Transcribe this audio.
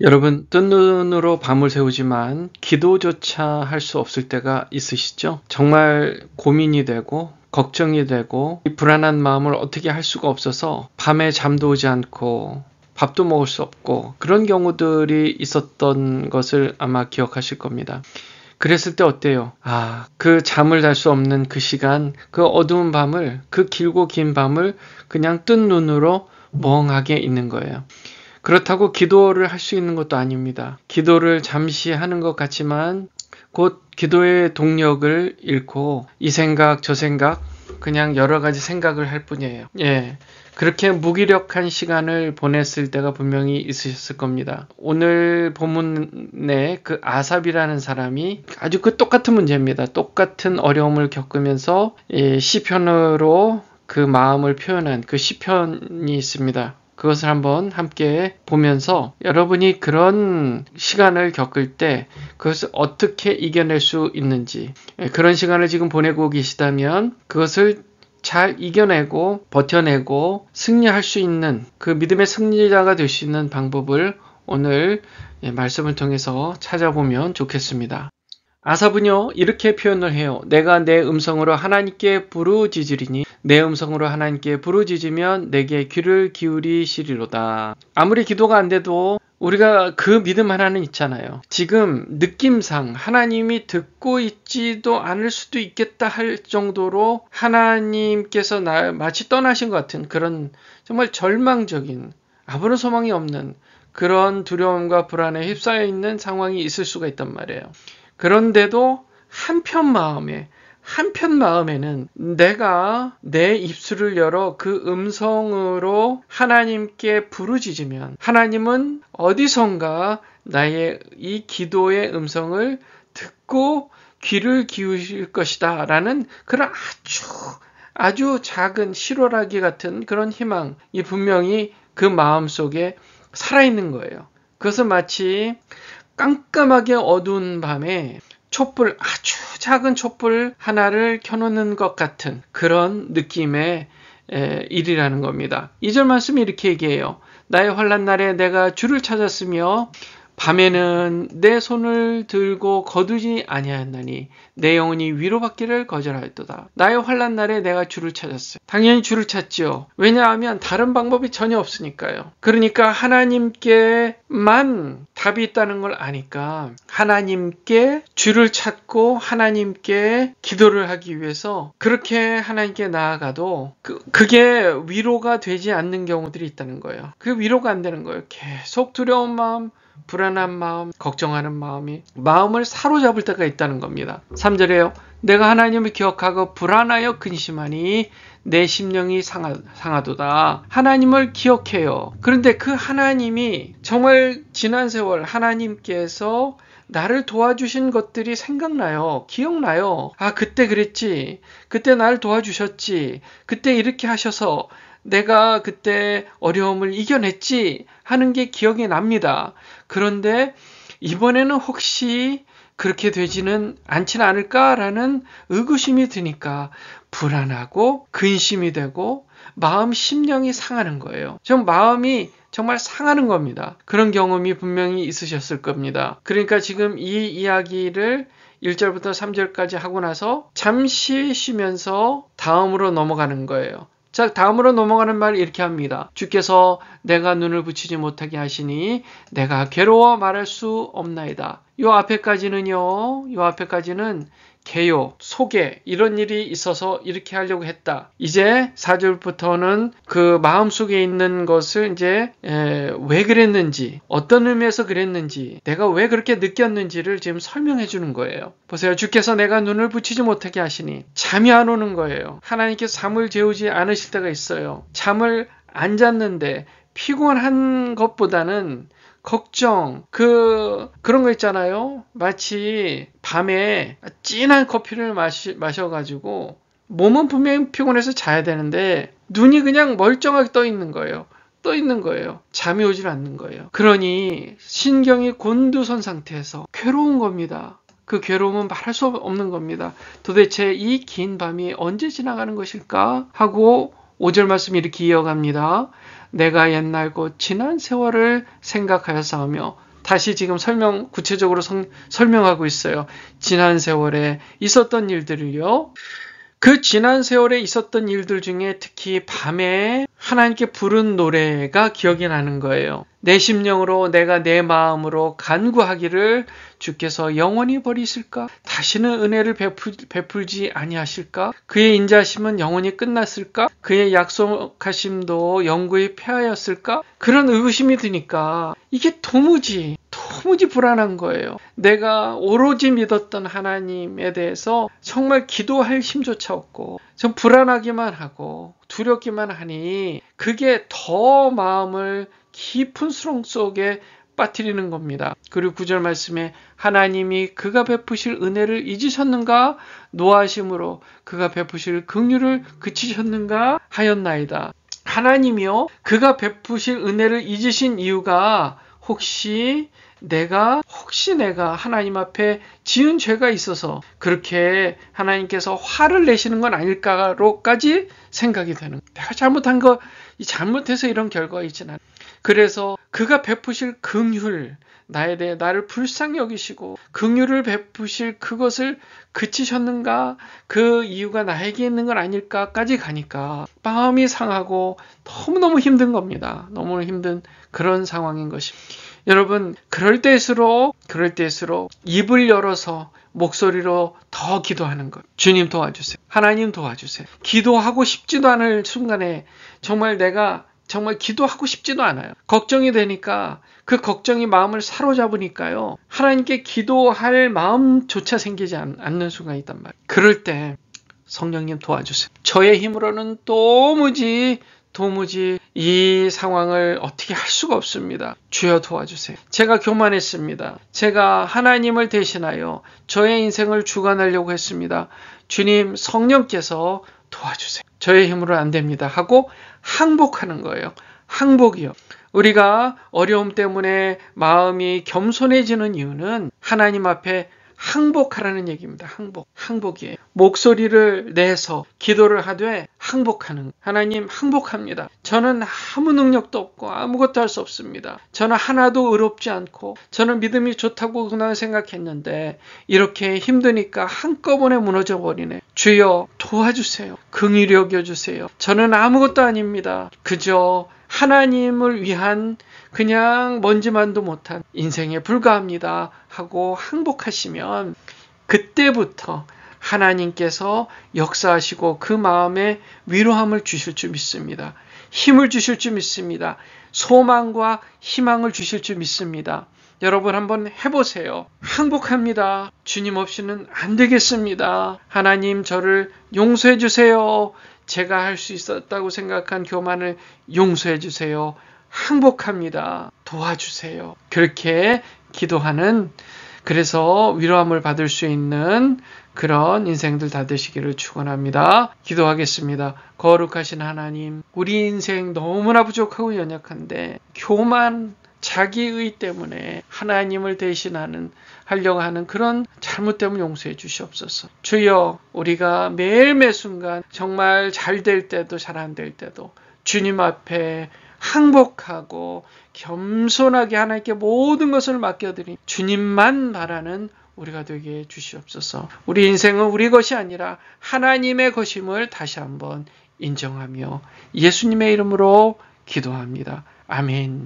여러분, 뜬 눈으로 밤을 새우지만 기도조차 할 수 없을 때가 있으시죠? 정말 고민이 되고 걱정이 되고 이 불안한 마음을 어떻게 할 수가 없어서 밤에 잠도 오지 않고 밥도 먹을 수 없고 그런 경우들이 있었던 것을 아마 기억하실 겁니다. 그랬을 때 어때요? 그 잠을 잘 수 없는 그 시간, 그 어두운 밤을, 그 길고 긴 밤을 그냥 뜬 눈으로 멍하게 있는 거예요. 그렇다고 기도를 할 수 있는 것도 아닙니다. 기도를 잠시 하는 것 같지만 곧 기도의 동력을 잃고 이 생각 저 생각 그냥 여러 가지 생각을 할 뿐이에요. 그렇게 무기력한 시간을 보냈을 때가 분명히 있으셨을 겁니다. 오늘 본문에 그 아삽이라는 사람이 아주 그 똑같은 문제입니다. 똑같은 어려움을 겪으면서 시편으로 그 마음을 표현한 그 시편이 있습니다. 그것을 한번 함께 보면서 여러분이 그런 시간을 겪을 때 그것을 어떻게 이겨낼 수 있는지, 그런 시간을 지금 보내고 계시다면 그것을 잘 이겨내고 버텨내고 승리할 수 있는 그 믿음의 승리자가 될 수 있는 방법을 오늘 말씀을 통해서 찾아보면 좋겠습니다. 아삽은요 이렇게 표현을 해요. 내가 내 음성으로 하나님께 부르짖으리니 내 음성으로 하나님께 부르짖으면 내게 귀를 기울이시리로다. 아무리 기도가 안 돼도 우리가 그 믿음 하나는 있잖아요. 지금 느낌상 하나님이 듣고 있지도 않을 수도 있겠다 할 정도로 하나님께서 날 마치 떠나신 것 같은 그런 정말 절망적인 아무런 소망이 없는 그런 두려움과 불안에 휩싸여 있는 상황이 있을 수가 있단 말이에요. 그런데도 한편 마음에는 내가 내 입술을 열어 그 음성으로 하나님께 부르짖으면 하나님은 어디선가 나의 이 기도의 음성을 듣고 귀를 기울일 것이다 라는 그런 아주 작은 실오라기 같은 그런 희망이 분명히 그 마음 속에 살아있는 거예요. 그것은 마치 깜깜하게 어두운 밤에 촛불, 아주 작은 촛불 하나를 켜놓는 것 같은 그런 느낌의 일이라는 겁니다. 2절 말씀이 이렇게 얘기해요. 나의 환난 날에 내가 주를 찾았으며 밤에는 내 손을 들고 거두지 아니하였나니 내 영혼이 위로받기를 거절하였도다. 나의 환난 날에 내가 주를 찾았어요. 당연히 주를 찾죠. 왜냐하면 다른 방법이 전혀 없으니까요. 그러니까 하나님께만 답이 있다는 걸 아니까 하나님께 주를 찾고 하나님께 기도를 하기 위해서 그렇게 하나님께 나아가도 그게 위로가 되지 않는 경우들이 있다는 거예요. 그 위로가 안 되는 거예요. 계속 두려운 마음, 불안한 마음, 걱정하는 마음을 사로잡을 때가 있다는 겁니다. 3절에요. 내가 하나님을 기억하고 불안하여 근심하니 내 심령이 상하도다. 하나님을 기억해요. 그런데 그 하나님이 정말 지난 세월 하나님께서 나를 도와주신 것들이 생각나요. 기억나요. 그때 그랬지. 그때 나를 도와주셨지. 그때 이렇게 하셔서 내가 그때 어려움을 이겨냈지 하는 게 기억이 납니다. 그런데 이번에는 혹시 그렇게 되지는 않지는 않을까라는 의구심이 드니까 불안하고 근심이 되고 심령이 상하는 거예요. 마음이 정말 상하는 겁니다. 그런 경험이 분명히 있으셨을 겁니다. 그러니까 지금 이 이야기를 1절부터 3절까지 하고 나서 잠시 쉬면서 다음으로 넘어가는 거예요. 자, 다음으로 넘어가는 말 이렇게 합니다. 주께서 내가 눈을 붙이지 못하게 하시니 내가 괴로워 말할 수 없나이다. 요 앞에까지는 개요, 소개 이런 일이 있어서 이렇게 하려고 했다. 이제 4절부터는 그 마음속에 있는 것을 이제 왜 그랬는지, 어떤 의미에서 그랬는지, 내가 왜 그렇게 느꼈는지를 지금 설명해 주는 거예요. 보세요. 주께서 내가 눈을 붙이지 못하게 하시니 잠이 안 오는 거예요. 하나님께서 잠을 재우지 않으실 때가 있어요. 잠을 안 잤는데 피곤한 것보다는 걱정, 그런 거 있잖아요. 마치 밤에 진한 커피를 마셔가지고 몸은 분명히 피곤해서 자야 되는데 눈이 그냥 멀쩡하게 떠 있는 거예요. 잠이 오질 않는 거예요. 그러니 신경이 곤두선 상태에서 괴로운 겁니다. 그 괴로움은 말할 수 없는 겁니다. 도대체 이 긴 밤이 언제 지나가는 것일까? 하고 5절 말씀이 이렇게 이어갑니다. 내가 옛날 곧 지난 세월을 생각하여 싸우며 다시 지금 구체적으로 설명하고 있어요. 지난 세월에 있었던 일들을요. 그 지난 세월에 있었던 일들 중에 특히 밤에 하나님께 부른 노래가 기억이 나는 거예요. 내 심령으로 내가 내 마음으로 간구하기를 주께서 영원히 버리실까? 다시는 은혜를 베풀지 아니하실까? 그의 인자심은 영원히 끝났을까? 그의 약속하심도 영구히 폐하였을까? 그런 의구심이 드니까 이게 도무지 불안한 거예요. 내가 오로지 믿었던 하나님에 대해서 정말 기도할 힘조차 없고 좀 불안하기만 하고 두렵기만 하니 그게 더 마음을 깊은 수렁 속에 빠뜨리는 겁니다. 그리고 9절 말씀에 하나님이 그가 베푸실 은혜를 잊으셨는가? 노하심으로 그가 베푸실 긍휼을 그치셨는가? 하였나이다. 하나님이요, 그가 베푸실 은혜를 잊으신 이유가 혹시 내가 하나님 앞에 지은 죄가 있어서 그렇게 하나님께서 화를 내시는 건 아닐까로까지 생각이 되는 거예요. 내가 잘못해서 이런 결과가 있진 않아요. 그래서 그가 베푸실 긍휼, 나에 대해 나를 불쌍히 여기시고 긍휼을 베푸실 그것을 그치셨는가? 그 이유가 나에게 있는 건 아닐까까지 가니까 마음이 상하고 너무너무 힘든 겁니다. 너무 힘든 그런 상황인 것입니다. 여러분, 그럴 때일수록 입을 열어서 목소리로 더 기도하는 것. 주님 도와주세요. 하나님 도와주세요. 기도하고 싶지도 않을 순간에 정말 내가 기도하고 싶지도 않아요. 걱정이 되니까 그 걱정이 마음을 사로잡으니까요. 하나님께 기도할 마음조차 생기지 않는 순간이 있단 말이에요. 그럴 때 성령님 도와주세요. 저의 힘으로는 도무지 이 상황을 어떻게 할 수가 없습니다. 주여 도와주세요. 제가 교만했습니다. 제가 하나님을 대신하여 저의 인생을 주관하려고 했습니다. 주님, 성령께서 도와주세요. 저의 힘으로는 안 됩니다. 하고 항복하는 거예요. 항복이요. 우리가 어려움 때문에 마음이 겸손해지는 이유는 하나님 앞에 항복하라는 얘기입니다. 항복이에요. 목소리를 내서 기도를 하되 항복하는. 하나님, 항복합니다. 저는 아무 능력도 없고 아무것도 할 수 없습니다. 저는 하나도 의롭지 않고 저는 믿음이 좋다고 그냥 생각했는데 이렇게 힘드니까 한꺼번에 무너져 버리네. 주여 도와주세요. 긍휼히 여겨주세요. 저는 아무것도 아닙니다. 그저 하나님을 위한 그냥 먼지만도 못한 인생에 불과합니다 하고 항복하시면 그때부터 하나님께서 역사하시고 그 마음에 위로함을 주실 줄 믿습니다. 힘을 주실 줄 믿습니다. 소망과 희망을 주실 줄 믿습니다. 여러분 한번 해보세요. 항복합니다. 주님 없이는 안 되겠습니다. 하나님 저를 용서해 주세요. 제가 할 수 있었다고 생각한 교만을 용서해 주세요. 항복합니다. 도와주세요. 그렇게 기도하는, 그래서 위로함을 받을 수 있는 그런 인생들 다 되시기를 축원합니다. 기도하겠습니다. 거룩하신 하나님, 우리 인생 너무나 부족하고 연약한데 교만, 자기의 때문에 하나님을 하려고 하는 그런 잘못됨을 용서해 주시옵소서. 주여, 우리가 매일 순간 정말 잘 될 때도 잘 안 될 때도 주님 앞에 항복하고 겸손하게 하나님께 모든 것을 맡겨드린 주님만 바라는 우리가 되게 해 주시옵소서. 우리 인생은 우리 것이 아니라 하나님의 것임을 다시 한번 인정하며 예수님의 이름으로 기도합니다. 아멘.